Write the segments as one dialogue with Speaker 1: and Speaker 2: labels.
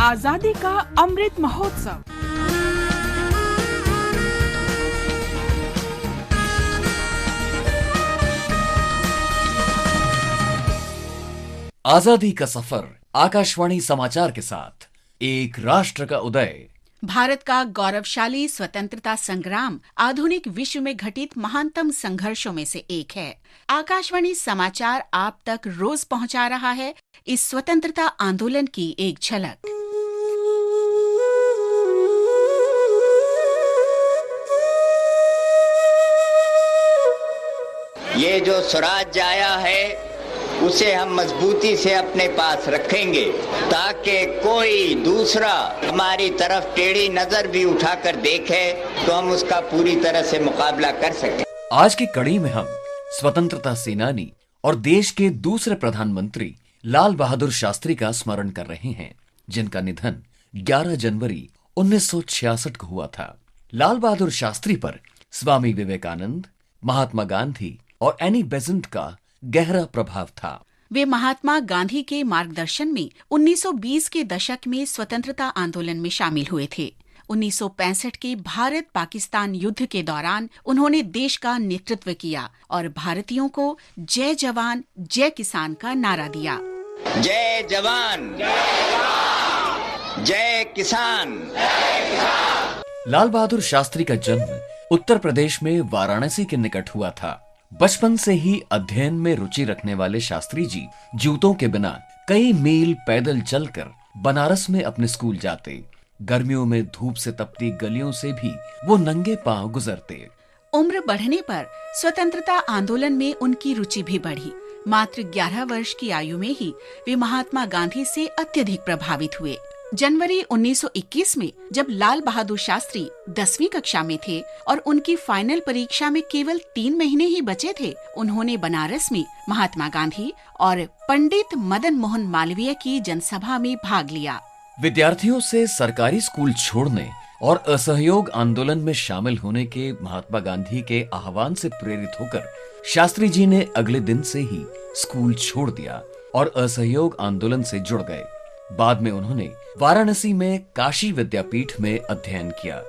Speaker 1: आजादी का अमृत महोत्सव।
Speaker 2: आजादी का सफर आकाशवाणी समाचार के साथ एक राष्ट्र का उदय।
Speaker 3: भारत का गौरवशाली स्वतंत्रता संग्राम आधुनिक विश्व में घटित महानतम संघर्षों में से एक है। आकाशवाणी समाचार आप तक रोज पहुंचा रहा है इस स्वतंत्रता आंदोलन की एक झलक।
Speaker 4: ये जो स्वराज आया है उसे हम मजबूती से अपने पास रखेंगे ताकि कोई दूसरा हमारी तरफ टेढ़ी नजर भी उठाकर देखे तो हम उसका पूरी तरह से मुकाबला कर सकें।
Speaker 2: आज की कड़ी में हम स्वतंत्रता सेनानी और देश के दूसरे प्रधानमंत्री लाल बहादुर शास्त्री का स्मरण कर रहे हैं, जिनका निधन 11 जनवरी 1966 को हुआ था। लाल बहादुर शास्त्री पर स्वामी विवेकानंद, महात्मा गांधी और एनी बेसेंट का गहरा प्रभाव था।
Speaker 3: वे महात्मा गांधी के मार्गदर्शन में 1920 के दशक में स्वतंत्रता आंदोलन में शामिल हुए थे। 1965 के भारत पाकिस्तान युद्ध के दौरान उन्होंने देश का नेतृत्व किया और भारतीयों को जय जवान जय किसान का नारा दिया।
Speaker 4: जय जवान जय किसान।
Speaker 2: लाल बहादुर शास्त्री का जन्म उत्तर प्रदेश में वाराणसी के निकट हुआ था। बचपन से ही अध्ययन में रुचि रखने वाले शास्त्री जी जूतों के बिना कई मील पैदल चलकर बनारस में अपने स्कूल जाते। गर्मियों में धूप से तपती गलियों से भी वो नंगे पांव गुजरते।
Speaker 3: उम्र बढ़ने पर स्वतंत्रता आंदोलन में उनकी रुचि भी बढ़ी। मात्र 11 वर्ष की आयु में ही वे महात्मा गांधी से अत्यधिक प्रभावित हुए। जनवरी 1921 में जब लाल बहादुर शास्त्री 10वीं कक्षा में थे और उनकी फाइनल परीक्षा में केवल 3 महीने ही बचे थे, उन्होंने बनारस में महात्मा गांधी और पंडित मदन मोहन मालवीय की जनसभा में भाग लिया।
Speaker 2: विद्यार्थियों से सरकारी स्कूल छोड़ने और असहयोग आंदोलन में शामिल होने के महात्मा गांधी के आह्वान से प्रेरित होकर शास्त्री जी ने अगले दिन से ही स्कूल छोड़ दिया और असहयोग आंदोलन से जुड़ गए। बाद में उन्होंने वाराणसी में काशी विद्यापीठ में अध्ययन किया।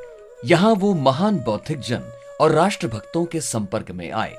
Speaker 2: यहाँ वो महान बौद्धिक जन और राष्ट्रभक्तों के संपर्क में आए।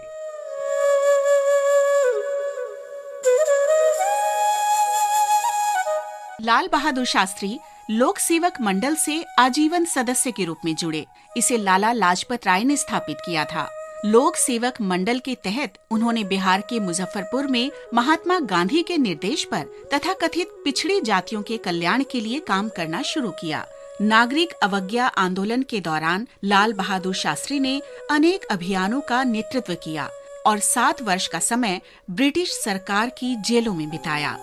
Speaker 3: लाल बहादुर शास्त्री लोक सेवक मंडल से आजीवन सदस्य के रूप में जुड़े। इसे लाला लाजपत राय ने स्थापित किया था। लोक सेवक मंडल के तहत उन्होंने बिहार के मुजफ्फरपुर में महात्मा गांधी के निर्देश पर तथा कथित पिछड़ी जातियों के कल्याण के लिए काम करना शुरू किया। नागरिक अवज्ञा आंदोलन के दौरान लाल बहादुर शास्त्री ने अनेक अभियानों का नेतृत्व किया और 7 वर्ष का समय ब्रिटिश सरकार की जेलों में बिताया।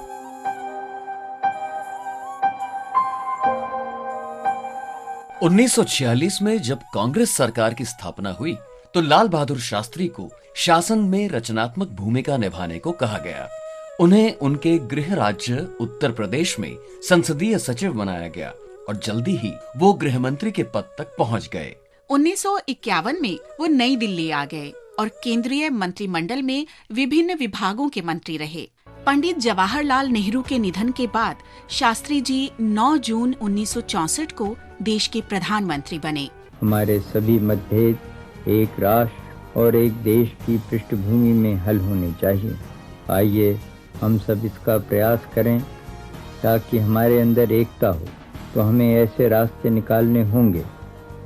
Speaker 2: उन्नीस में जब कांग्रेस सरकार की स्थापना हुई तो लाल बहादुर शास्त्री को शासन में रचनात्मक भूमिका निभाने को कहा गया। उन्हें उनके गृह राज्य उत्तर प्रदेश में संसदीय सचिव बनाया गया और जल्दी ही वो गृह मंत्री के पद तक पहुंच गए।
Speaker 3: 1951 में वो नई दिल्ली आ गए और केंद्रीय मंत्रिमंडल में विभिन्न विभागों के मंत्री रहे। पंडित जवाहरलाल नेहरू के निधन के बाद शास्त्री जी 9 जून 1964 को देश के प्रधानमंत्री बने।
Speaker 5: हमारे सभी मतभेद एक राष्ट्र और एक देश की पृष्ठभूमि में हल होने चाहिए। आइए हम सब इसका प्रयास करें ताकि हमारे अंदर एकता हो। तो हमें ऐसे रास्ते निकालने होंगे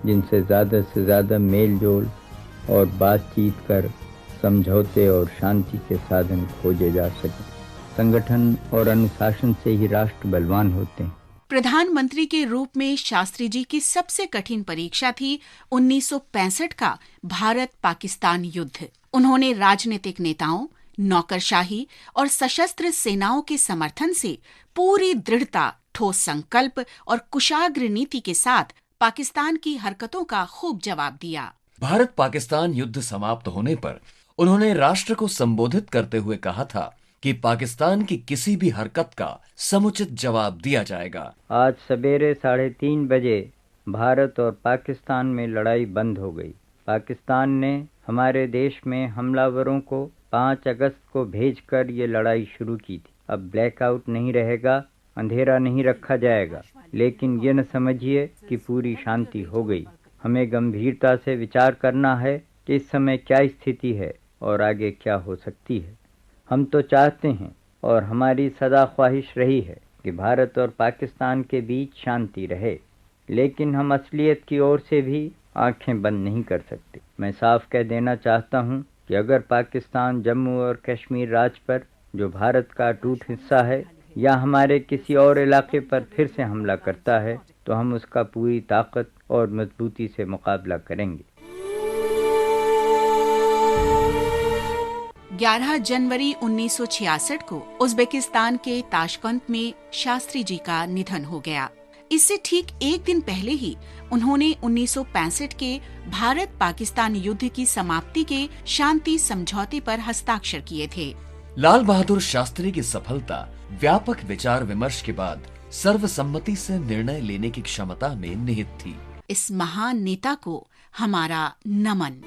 Speaker 5: जिनसे ज़्यादा से ज़्यादा मेल जोल और बातचीत कर समझौते और शांति के साधन खोजे जा सके। संगठन और अनुशासन से ही राष्ट्र बलवान होते हैं।
Speaker 3: प्रधानमंत्री के रूप में शास्त्री जी की सबसे कठिन परीक्षा थी 1965 का भारत पाकिस्तान युद्ध। उन्होंने राजनीतिक नेताओं, नौकरशाही और सशस्त्र सेनाओं के समर्थन से पूरी दृढ़ता, ठोस संकल्प और कुशाग्र नीति के साथ पाकिस्तान की हरकतों का खूब जवाब दिया।
Speaker 2: भारत पाकिस्तान युद्ध समाप्त होने पर उन्होंने राष्ट्र को संबोधित करते हुए कहा था कि पाकिस्तान की किसी भी हरकत का समुचित जवाब दिया जाएगा।
Speaker 5: आज सवेरे 3:30 बजे भारत और पाकिस्तान में लड़ाई बंद हो गई। पाकिस्तान ने हमारे देश में हमलावरों को 5 अगस्त को भेजकर ये लड़ाई शुरू की थी। अब ब्लैकआउट नहीं रहेगा, अंधेरा नहीं रखा जाएगा। लेकिन ये न समझिए कि पूरी शांति हो गई। हमें गंभीरता से विचार करना है कि इस समय क्या स्थिति है और आगे क्या हो सकती है। हम तो चाहते हैं और हमारी सदा ख्वाहिश रही है कि भारत और पाकिस्तान के बीच शांति रहे, लेकिन हम असलियत की ओर से भी आंखें बंद नहीं कर सकते। मैं साफ कह देना चाहता हूं कि अगर पाकिस्तान जम्मू और कश्मीर राज्य पर, जो भारत का अटूट हिस्सा है, या हमारे किसी और इलाके पर फिर से हमला करता है तो हम उसका पूरी ताकत और मजबूती से मुकाबला करेंगे।
Speaker 3: 11 जनवरी 1966 को उज्बेकिस्तान के ताशकंद में शास्त्री जी का निधन हो गया। इससे ठीक एक दिन पहले ही उन्होंने 1965 के भारत पाकिस्तान युद्ध की समाप्ति के शांति समझौते पर हस्ताक्षर किए थे।
Speaker 2: लाल बहादुर शास्त्री की सफलता व्यापक विचार विमर्श के बाद सर्वसम्मति से निर्णय लेने की क्षमता में निहित थी।
Speaker 3: इस महान नेता को हमारा नमन।